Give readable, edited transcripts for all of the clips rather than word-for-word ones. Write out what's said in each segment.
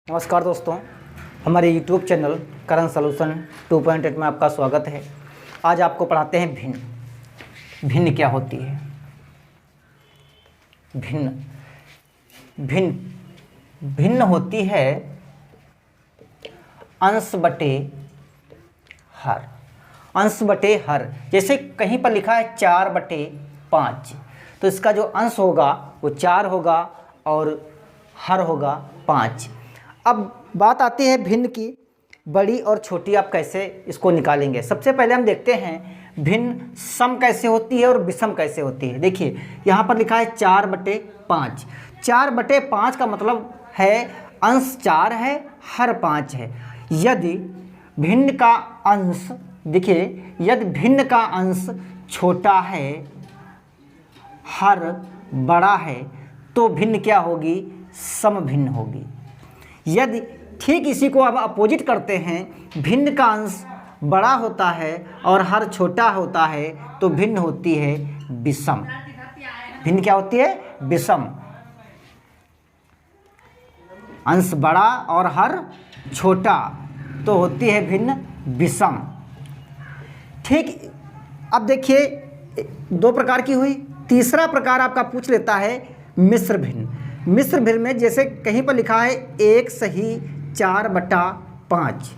नमस्कार दोस्तों, हमारे YouTube चैनल करण सॉल्यूशन 2.8 में आपका स्वागत है। आज आपको पढ़ाते हैं भिन्न। भिन्न क्या होती है? भिन्न भिन्न भिन्न होती है अंश बटे हर। अंश बटे हर, जैसे कहीं पर लिखा है 4/5, तो इसका जो अंश होगा वो 4 होगा और हर होगा 5। अब बात आती है भिन्न की, बड़ी और छोटी आप कैसे इसको निकालेंगे। सबसे पहले हम देखते हैं भिन्न सम कैसे होती है और विषम कैसे होती है। देखिए यहाँ पर लिखा है 4/5। 4/5 का मतलब है अंश 4 है, हर 5 है। यदि भिन्न का अंश, देखिए यदि भिन्न का अंश छोटा है, हर बड़ा है, तो भिन्न क्या होगी? सम भिन्न होगी। यदि ठीक इसी को अब अपोजिट करते हैं, भिन्न का अंश बड़ा होता है और हर छोटा होता है, तो भिन्न होती है विषम। भिन्न क्या होती है? विषम। अंश बड़ा और हर छोटा तो होती है भिन्न विषम। ठीक, अब देखिए 2 प्रकार की हुई। तीसरा प्रकार आपका पूछ लेता है मिश्र भिन्न। मिश्र भिन्न में जैसे कहीं पर लिखा है 1 सही 4/5।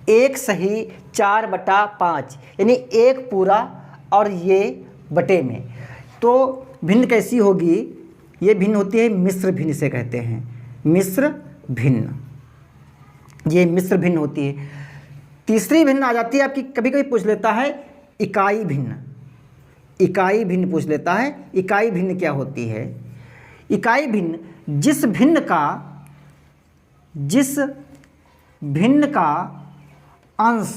1 सही 4/5 यानी 1 पूरा और ये बटे में, तो भिन्न कैसी होगी? ये भिन्न होती है मिश्र भिन्न, इसे कहते हैं मिश्र भिन्न। ये मिश्र भिन्न होती है। तीसरी भिन्न आ जाती है आपकी, कभी कभी पूछ लेता है इकाई भिन्न। इकाई भिन्न पूछ लेता है। इकाई भिन्न क्या होती है? इकाई भिन्न जिस भिन्न का अंश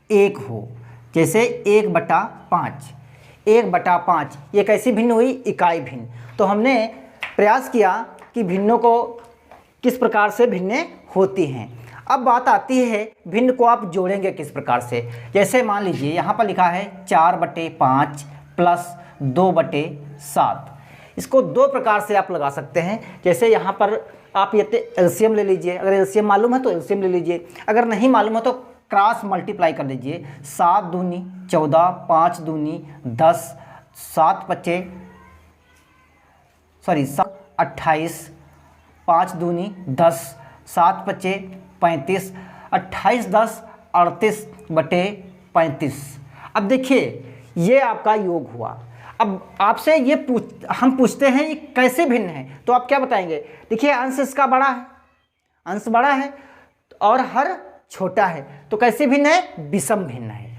1 हो, जैसे 1/5। 1/5 ये कैसी भिन्न हुई? इकाई भिन्न। तो हमने प्रयास किया कि भिन्नों को किस प्रकार से भिन्न होती हैं। अब बात आती है भिन्न को आप जोड़ेंगे किस प्रकार से। जैसे मान लीजिए यहाँ पर लिखा है 4/5 प्लस 2/7। इसको 2 प्रकार से आप लगा सकते हैं। जैसे यहाँ पर आप ये एलसीएम ले लीजिए, अगर एलसीएम मालूम है तो एलसीएम ले लीजिए, अगर नहीं मालूम है तो क्रॉस मल्टीप्लाई कर लीजिए। 7 दूनी 14, 5 दूनी 10, 7 28, 5 दूनी 10, 7 पच्चे 35, 28 10 38/35। अब देखिए ये आपका योग हुआ। अब आपसे ये हम पूछते हैं ये कैसे भिन्न है, तो आप क्या बताएंगे? देखिए अंश इसका बड़ा है, अंश बड़ा है और हर छोटा है, तो कैसे भिन्न है? विषम भिन्न है।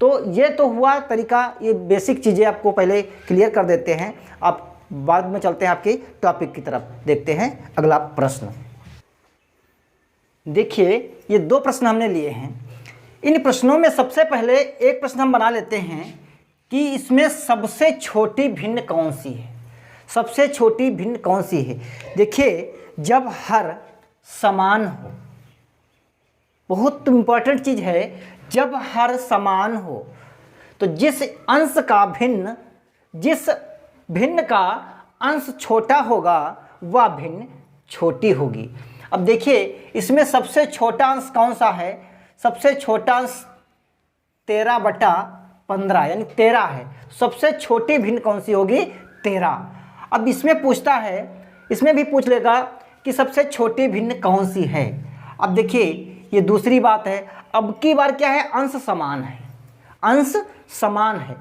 तो ये तो हुआ तरीका, ये बेसिक चीज़ें आपको पहले क्लियर कर देते हैं। आप बाद में चलते हैं आपके टॉपिक की तरफ। देखते हैं अगला प्रश्न। देखिए ये 2 प्रश्न हमने लिए हैं। इन प्रश्नों में सबसे पहले एक प्रश्न हम बना लेते हैं कि इसमें सबसे छोटी भिन्न कौन सी है? सबसे छोटी भिन्न कौन सी है? देखिए जब हर समान हो, बहुत इंपॉर्टेंट चीज़ है, जब हर समान हो तो जिस भिन्न का अंश छोटा होगा वह भिन्न छोटी होगी। अब देखिए इसमें सबसे छोटा अंश कौन सा है? सबसे छोटा अंश 13/15 यानी 13 है। सबसे छोटी भिन्न कौन सी होगी? 13। अब इसमें पूछता है, इसमें भी पूछ लेगा कि सबसे छोटी भिन्न कौन सी है। अब देखिए ये दूसरी बात है। अब की बार क्या है? अंश समान है। अंश समान है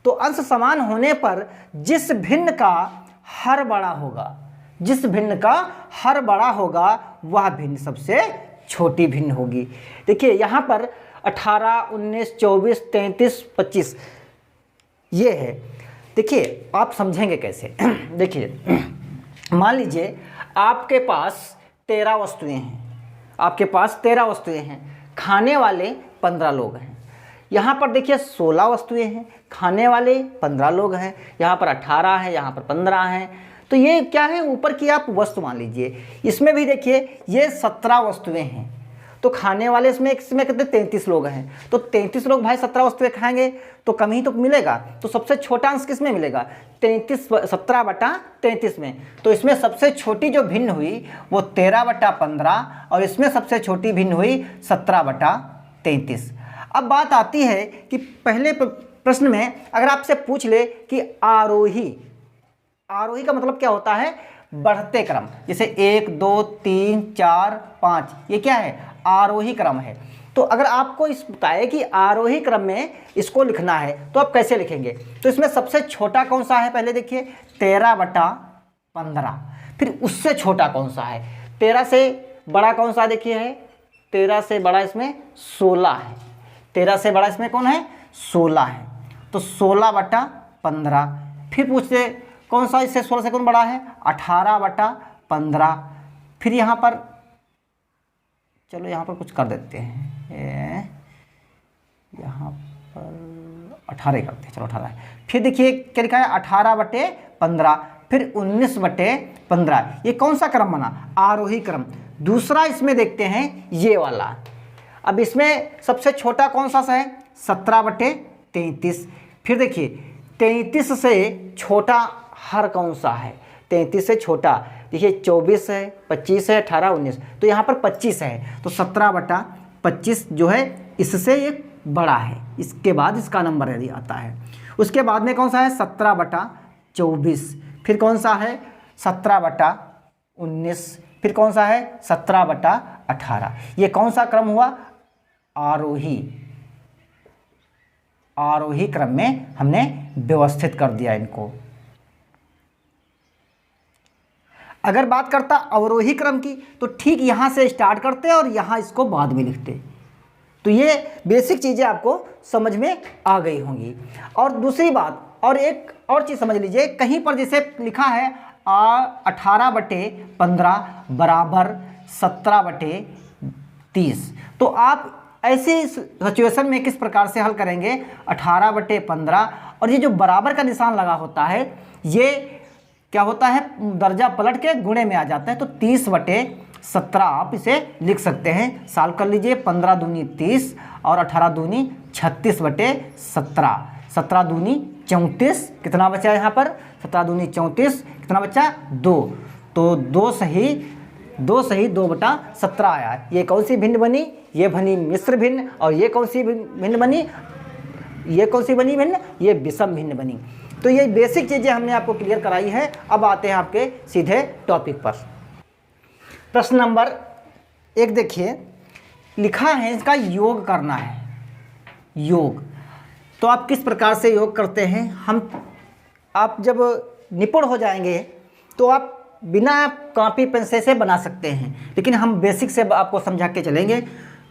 तो अंश समान होने पर जिस भिन्न का हर बड़ा होगा, जिस भिन्न का हर बड़ा होगा वह भिन्न सबसे छोटी भिन्न होगी। देखिए यहाँ पर 18, 19, 24, 33, 25 ये है। देखिए आप समझेंगे कैसे? देखिए मान लीजिए आपके पास 13 वस्तुएं हैं। आपके पास 13 वस्तुएं हैं, खाने वाले 15 लोग हैं। यहाँ पर देखिए 16 वस्तुएं हैं, खाने वाले 15 लोग हैं। यहाँ पर 18 है, यहाँ पर 15 हैं। तो ये क्या है? ऊपर की आप वस्तु मान लीजिए। इसमें भी देखिए ये 17 वस्तुएं हैं, तो खाने वाले इसमें कितने 33 लोग हैं, तो 33 लोग भाई 17 वस्तुएं खाएंगे तो कम ही तो मिलेगा। तो सबसे छोटा अंश किस में मिलेगा, 17/33 में। तो इसमें सबसे छोटी जो भिन्न हुई वो 13/15 और इसमें सबसे छोटी भिन्न हुई 17/33। अब बात आती है कि पहले प्रश्न में अगर आपसे पूछ ले कि आरोही का मतलब क्या होता है, बढ़ते क्रम, जैसे 1 2 3 4 5, ये क्या है, आरोही क्रम है। तो अगर आपको इस बताए कि आरोही क्रम में इसको लिखना है तो आप कैसे लिखेंगे, तो इसमें सबसे छोटा कौन सा है, पहले देखिए 13/15, फिर उससे छोटा कौन सा है, 13 से बड़ा कौन सा देखिए है, 13 से बड़ा इसमें 16 है, 13 से बड़ा इसमें कौन है, 16 है, तो 16/15। फिर पूछते कौन सा इससे 16 से कौन बड़ा है, 18/15। फिर यहाँ पर चलो यहाँ पर कुछ कर देते हैं, यहाँ पर 18 करते हैं, चलो 18। फिर देखिए क्या लिखा है, 18/15, फिर 19/15। ये कौन सा क्रम बना, आरोही क्रम। दूसरा इसमें देखते हैं ये वाला, अब इसमें सबसे छोटा कौन सा है, 17/33। फिर देखिए 33 से छोटा हर कौन सा है, 33 से छोटा देखिए 24 है, 25 है, 18 19, तो यहाँ पर 25 है, तो 17/25 जो है इससे ये बड़ा है, इसके बाद इसका नंबर यदि आता है। उसके बाद में कौन सा है, 17/24, फिर कौन सा है 17/19, फिर कौन सा है 17/18। ये कौन सा क्रम हुआ, आरोही क्रम में हमने व्यवस्थित कर दिया इनको। अगर बात करता अवरोही क्रम की तो ठीक यहाँ से स्टार्ट करते और यहाँ इसको बाद में लिखते। तो ये बेसिक चीज़ें आपको समझ में आ गई होंगी। और दूसरी बात, और एक और चीज़ समझ लीजिए, कहीं पर जैसे लिखा है 18/15 बराबर 17/30, तो आप ऐसे सिचुएशन में किस प्रकार से हल करेंगे, 18/15 और ये जो बराबर का निशान लगा होता है ये क्या होता है, दर्जा पलट के गुणे में आ जाता है, तो 30/17 आप इसे लिख सकते हैं। सॉल्व कर लीजिए, 15 दूनी 30 और 18 दूनी 36/17, 17 दूनी 34, कितना बचा यहाँ पर, 17 दूनी 34, कितना बचा 2, तो 2 सही 2/17 आया। ये कौन सी भिन्न बनी, ये बनी मिश्र भिन्न, और ये कौन सी भिन्न बनी, ये कौन सी बनी भिन्न, ये विषम भिन्न बनी। तो ये बेसिक चीज़ें हमने आपको क्लियर कराई है। अब आते हैं आपके सीधे टॉपिक पर। प्रश्न नंबर 1 देखिए, लिखा है इसका योग करना है, योग। तो आप किस प्रकार से योग करते हैं, आप जब निपुण हो जाएंगे तो आप बिना कॉपी पेंसिल से बना सकते हैं, लेकिन हम बेसिक से आपको समझा के चलेंगे।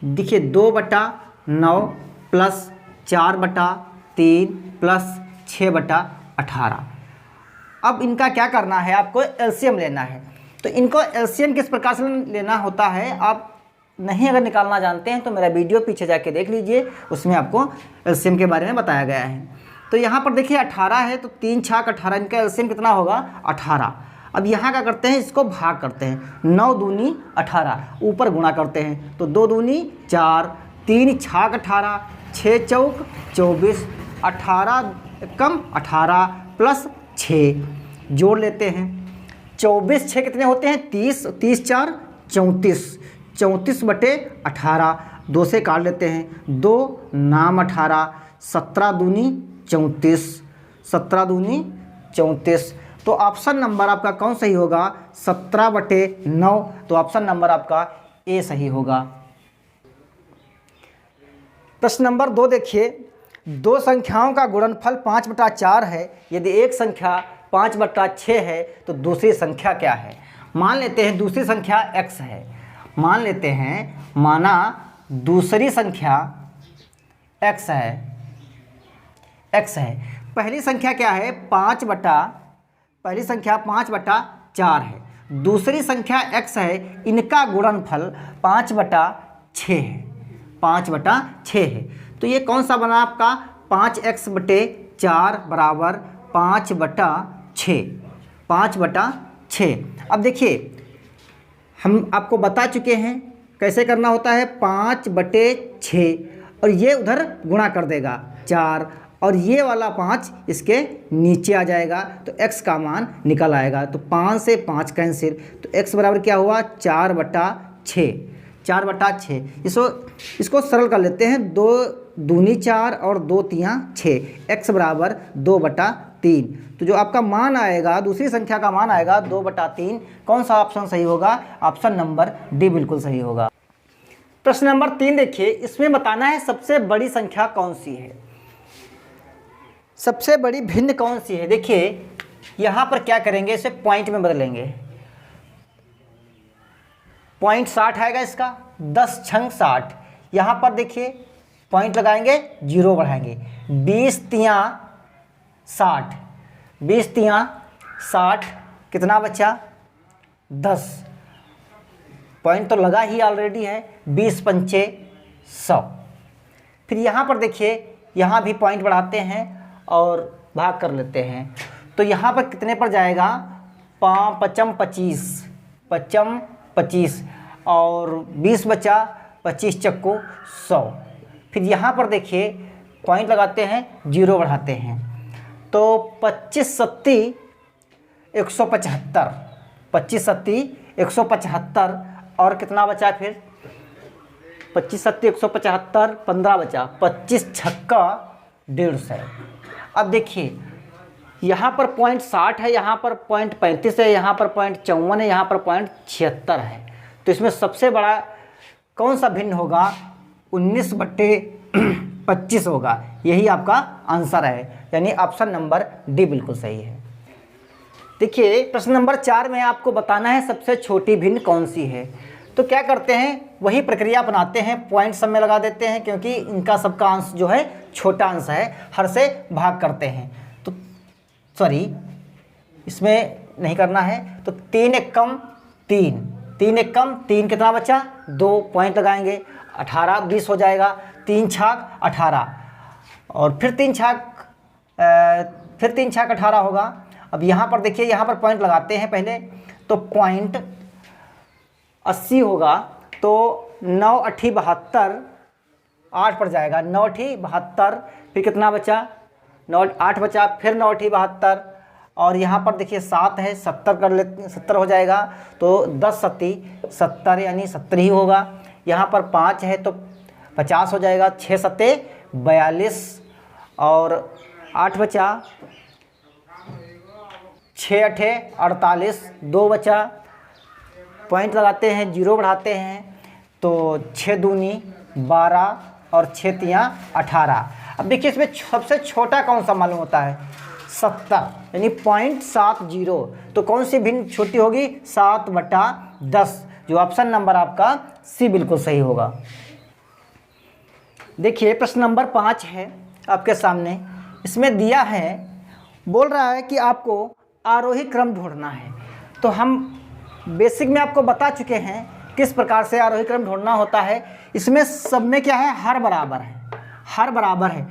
देखिए 2/9 प्लस 4/3 प्लस 6/18। अब इनका क्या करना है, आपको एलसीएम लेना है। तो इनको एलसीएम किस प्रकार से लेना होता है, आप नहीं अगर निकालना जानते हैं तो मेरा वीडियो पीछे जाके देख लीजिए, उसमें आपको एलसीएम के बारे में बताया गया है। तो यहाँ पर देखिए 18 है, तो 3 छाक 18, इनका एलसीएम कितना होगा 18। अब यहाँ क्या करते हैं, इसको भाग करते हैं, 9 दूनी 18, ऊपर गुणा करते हैं, तो 2 दूनी 4, 3 छाक 18, 6 चौक 24, 18 कम 18 प्लस 6 जोड़ लेते हैं, 24 6 कितने होते हैं 30, 30 4 34, 34/18, 2 से काट लेते हैं, 2 नाम 18, 17 दूनी 34, 17 दूनी 34। तो ऑप्शन नंबर आपका कौन सही होगा, 17/9, तो ऑप्शन नंबर आपका ए सही होगा। प्रश्न नंबर 2 देखिए, दो संख्याओं का गुणनफल 5/4 है, यदि एक संख्या 5/6 है तो दूसरी संख्या क्या है। मान लेते हैं दूसरी संख्या x है, मान लेते हैं, माना दूसरी संख्या x है, पहली संख्या क्या है, पहली संख्या 5/4 है, दूसरी संख्या x है, इनका गुणनफल 5/6 है, 5/6 है। तो ये कौन सा बना आपका, 5x/4 बराबर 5/6, 5/6। अब देखिए हम आपको बता चुके हैं कैसे करना होता है, 5/6 और ये उधर गुणा कर देगा 4 और ये वाला 5 इसके नीचे आ जाएगा तो x का मान निकल आएगा। तो 5 से 5 कैंसिल, तो x बराबर क्या हुआ 4/6। 4/6 इसको सरल कर लेते हैं, 2 दूनी 4 और 2 तियाँ 6, x बराबर 2/3। तो जो आपका मान आएगा, दूसरी संख्या का मान आएगा 2/3। कौन सा ऑप्शन सही होगा, ऑप्शन नंबर डी बिल्कुल सही होगा। प्रश्न नंबर 3 देखिए, इसमें बताना है सबसे बड़ी संख्या कौन सी है, सबसे बड़ी भिन्न कौन सी है। देखिए यहाँ पर क्या करेंगे, इसे पॉइंट में बदलेंगे, पॉइंट 60 आएगा इसका, 10 छंग 60। यहाँ पर देखिए पॉइंट लगाएंगे, 0 बढ़ाएंगे, 20 तियाँ 60, 20 तियाँ 60, कितना बचा 10, पॉइंट तो लगा ही ऑलरेडी है, 20 पंचे 100। फिर यहाँ पर देखिए, यहाँ भी पॉइंट बढ़ाते हैं और भाग कर लेते हैं, तो यहाँ पर कितने पर जाएगा, 5 25, 25 और 20 बचा, 25 चक्को 100। फिर यहाँ पर देखिए पॉइंट लगाते हैं, 0 बढ़ाते हैं, तो 25 सत्ती 175, 25 सत्ती 175 और कितना बचा, फिर 25 सत्ती 175, 15 बचा, 25 छक्का 150। अब देखिए यहाँ पर पॉइंट 60 है, यहाँ पर पॉइंट 35 है, यहाँ पर पॉइंट 54 है, यहाँ पर पॉइंट 76 है। तो इसमें सबसे बड़ा कौन सा भिन्न होगा, 19/25 होगा, यही आपका आंसर है, यानी ऑप्शन नंबर डी बिल्कुल सही है। देखिए प्रश्न नंबर 4 में आपको बताना है सबसे छोटी भिन्न कौन सी है। तो क्या करते हैं, वही प्रक्रिया अपनाते हैं, पॉइंट सब में लगा देते हैं, क्योंकि इनका सबका अंश जो है छोटा अंश है, हर से भाग करते हैं। तो सॉरी, इसमें नहीं करना है, तो 3 एकम 3, 3 एकम 3, कितना बचा 2, पॉइंट लगाएंगे, 18 20 हो जाएगा, 3 छाक 18 और फिर 3 छाक 18 होगा। अब यहाँ पर देखिए, यहाँ पर पॉइंट लगाते हैं पहले, तो पॉइंट 80 होगा, तो 9 8 72, 8 पर जाएगा, 9 8 72, फिर कितना बचा 8 बचा, फिर 9 8 72 और यहाँ पर देखिए 7 है, 70 कर लेते, 70 हो जाएगा, तो 10 सत्ती 70 यानी 70 ही होगा। यहाँ पर 5 है तो 50 हो जाएगा, 6 सत्ते 42 और 8 बचा, 6 8 48, 2 बचा, पॉइंट लगाते हैं, 0 बढ़ाते हैं, तो 6 दूनी 12 और 6 तियाँ 18। अब देखिए इसमें सबसे छोटा कौन सा मालूम होता है, 70 यानी 0.70। तो कौन सी भिन्न छोटी होगी, 7/10, जो ऑप्शन नंबर आपका सी बिल्कुल सही होगा। देखिए प्रश्न नंबर 5 है आपके सामने, इसमें दिया है, बोल रहा है कि आपको आरोही क्रम ढूंढना है। तो हम बेसिक में आपको बता चुके हैं किस प्रकार से आरोही क्रम ढूंढना होता है। इसमें सब में क्या है, हर बराबर है, हर बराबर है।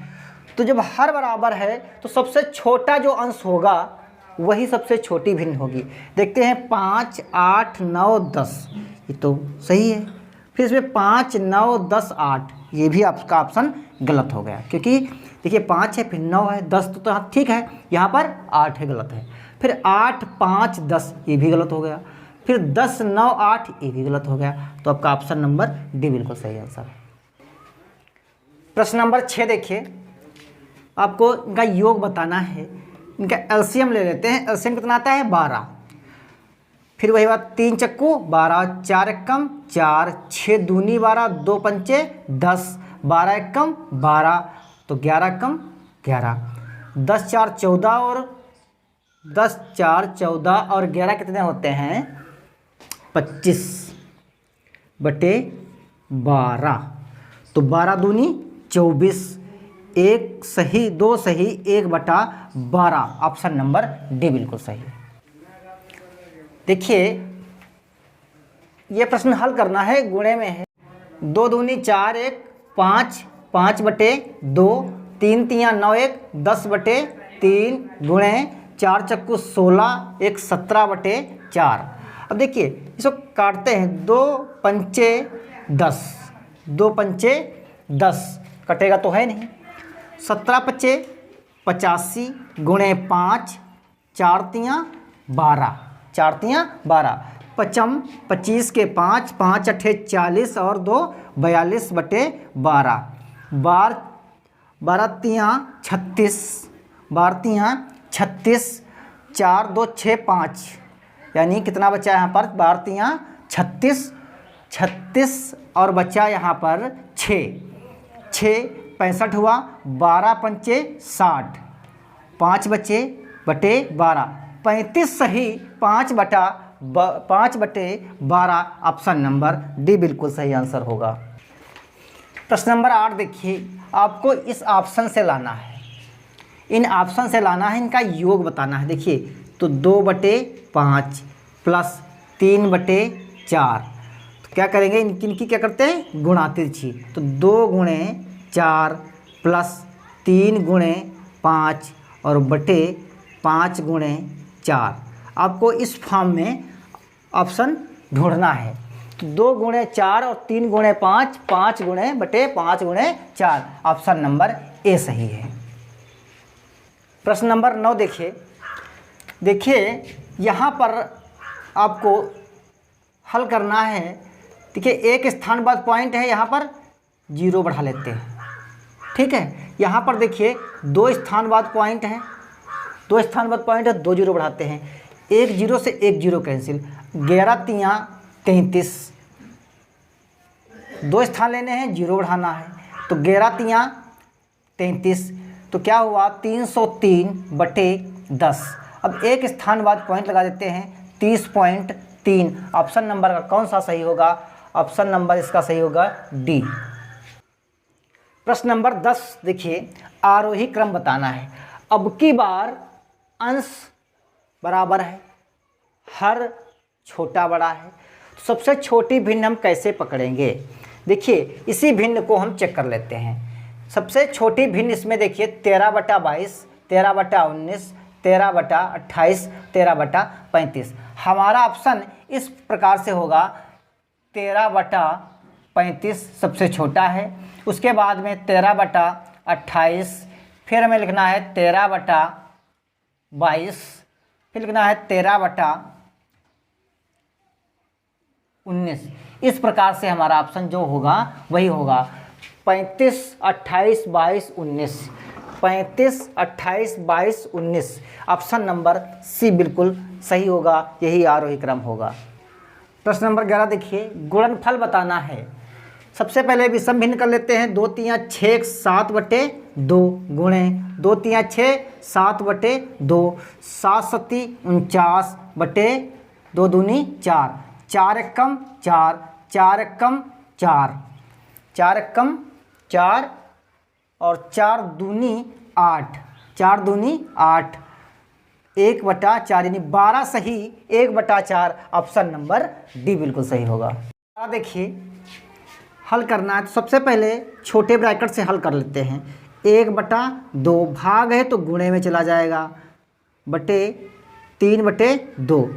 तो जब हर बराबर है तो सबसे छोटा जो अंश होगा वही सबसे छोटी भिन्न होगी। देखते हैं 5 8 9 10, ये तो सही है। फिर इसमें 5 9 10 8, ये भी आपका ऑप्शन गलत हो गया, क्योंकि देखिए 5 है, फिर 9 है, 10 तो ठीक है, यहाँ पर 8 है, गलत है। फिर 8 5 10, ये भी गलत हो गया। फिर 10 9 8, ये भी गलत हो गया। तो आपका ऑप्शन नंबर डी बिल्कुल सही आंसर है। प्रश्न नंबर 6 देखिए, आपको इनका योग बताना है। इनका एलसीएम ले लेते हैं। एलसीएम कितना आता है, 12। फिर वही बात, 3 चक्कू 12, 4 एकम 4, 6 दूनी 12, 2 पंचे 10, 12 एकम 12, तो 11 एकम 11, 10 4 14 और 10 4 14 और 11 कितने होते हैं, 25/12। तो 12 दूनी 24, 1 सही 2 सही, 1/12, ऑप्शन नंबर डी बिल्कुल सही है। देखिए ये प्रश्न हल करना है, गुणे में है। 2 दूनी 4 1 5, 5/2, 3 तियाँ 9 1, 10/3 गुणे 4 चक्कू 16, 1 17/4। अब देखिए इसको काटते हैं, 2 पंचे 10, 2 पंचे 10, कटेगा तो है नहीं। 17 पच्चे 85 गुणे 5, 4 तियाँ 12, 4 तियाँ 12, पचम 25 के 5, 5 अट्ठे 40 और 2 42 बटे 12, 12 तियाँ 36, 12 तियाँ 36, 4 2 6 5, यानी कितना बचा यहाँ पर 12 तियाँ 36, 36 और बचा यहाँ पर 6, 65 हुआ, 12 पंचे 60, 5 बचे बटे 12, 35 सही, 5 बटे 12, ऑप्शन नंबर डी बिल्कुल सही आंसर होगा। प्रश्न नंबर 8 देखिए, आपको इस ऑप्शन से लाना है, इन ऑप्शन से लाना है, इनका योग बताना है। देखिए तो 2/5 प्लस 3/4, तो क्या करेंगे, इनकी क्या करते हैं, गुणा तिरछी, तो 2 गुणे 4 प्लस 3 गुणे 5 और बटे 5 गुणे 4। आपको इस फॉर्म में ऑप्शन ढूंढना है, तो 2 गुणे 4 और 3 गुणे 5, 5 गुणे बटे 5 गुणे 4, ऑप्शन नंबर ए सही है। प्रश्न नंबर 9 देखिए यहाँ पर आपको हल करना है। देखिए एक स्थान बाद पॉइंट है, यहाँ पर 0 बढ़ा लेते हैं, ठीक है। यहाँ पर देखिए 2 स्थान बाद पॉइंट है, 2 स्थान बाद पॉइंट है, 2 0 बढ़ाते हैं, 1 0 से 1 0 कैंसिल, 11 तियाँ 33, 2 स्थान लेने हैं, 0 बढ़ाना है, तो 11 तियाँ 33, तो क्या हुआ 303/10। अब एक स्थान बाद पॉइंट लगा देते हैं, 30.3, ऑप्शन नंबर का कौन सा सही होगा, ऑप्शन नंबर इसका सही होगा डी। प्रश्न नंबर 10 देखिए, आरोही क्रम बताना है। अब की बार अंश बराबर है, हर छोटा बड़ा है, तो सबसे छोटी भिन्न हम कैसे पकड़ेंगे। देखिए इसी भिन्न को हम चेक कर लेते हैं। सबसे छोटी भिन्न इसमें देखिए 13/22, 13/19, 13/28, 13/35। हमारा ऑप्शन इस प्रकार से होगा, 13/35 सबसे छोटा है, उसके बाद में 13/28, फिर हमें लिखना है 13/22, फिर लिखना है 13/19। इस प्रकार से हमारा ऑप्शन जो होगा वही होगा 35, 28, 22, 19, 35, 28, 22, 19, ऑप्शन नंबर सी बिल्कुल सही होगा, यही आरोही क्रम होगा। प्रश्न नंबर 11 देखिए, गुणनफल बताना है। सबसे पहले विषम भिन्न कर लेते हैं, 2 तियाँ 6 7/2 गुणे 2 तियाँ 6 7/2, 7 सत्ती 49/2 दूनी 4, 4 एकम 4, 4 एकम 4, 4 एकम 4 और 4 दूनी 8, 4 दूनी 8, 1/4 यानी 12 सही, 1/4, ऑप्शन नंबर डी बिल्कुल सही होगा। देखिए हल करना है, तो सबसे पहले छोटे ब्रैकेट से हल कर लेते हैं। 1/2 भाग है तो गुणे में चला जाएगा, बटे 3/2,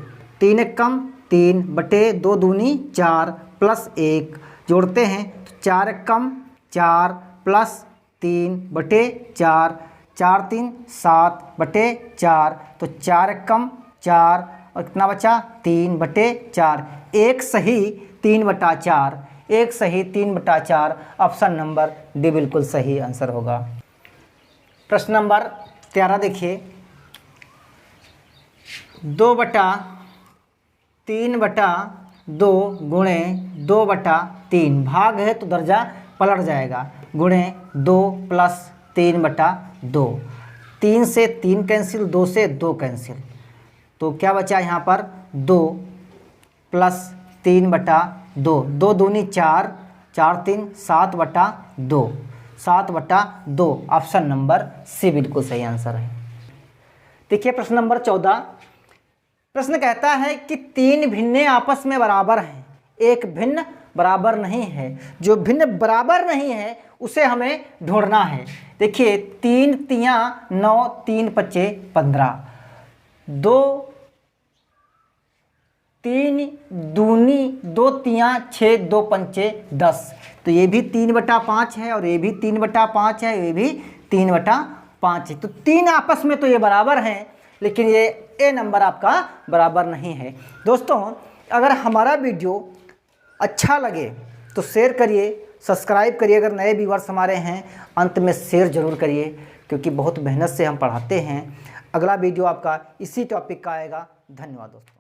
3 एकम 3 बटे 2 दूनी 4 प्लस 1 जोड़ते हैं, तो 4 एकम 4 प्लस 3/4, 4 3 7/4, तो 4 एकम 4 और कितना बचा 3/4, एक सही 3/4, एक सही 3/4, ऑप्शन नंबर डी बिल्कुल सही आंसर होगा। प्रश्न नंबर 13 देखिए, 2/3/2 गुणे 2/3 भाग है तो दर्जा पलट जाएगा, गुणे 2 प्लस 3/2, 3 से 3 कैंसिल, 2 से 2 कैंसिल, तो क्या बचा यहाँ पर 2 प्लस 3/2, 2 दूनी 4, 4 3 7/2, 7/2, ऑप्शन नंबर सी बिल्कुल सही आंसर है। देखिए प्रश्न नंबर 14, प्रश्न कहता है कि 3 भिन्नें आपस में बराबर हैं, एक भिन्न बराबर नहीं है। जो भिन्न बराबर नहीं है उसे हमें ढूंढना है। देखिए 3 तियाँ 9, 3 पच्चे 15, 2 3 दूनी 2 तियाँ 6 2 पंचे 10। तो ये भी 3/5 है और ये भी 3/5 है, ये भी 3/5 है। तो 3 आपस में तो ये बराबर हैं, लेकिन ये ए नंबर आपका बराबर नहीं है। दोस्तों अगर हमारा वीडियो अच्छा लगे तो शेयर करिए, सब्सक्राइब करिए। अगर नए व्यूअर्स हमारे हैं, अंत में शेयर जरूर करिए, क्योंकि बहुत मेहनत से हम पढ़ाते हैं। अगला वीडियो आपका इसी टॉपिक का आएगा। धन्यवाद दोस्तों।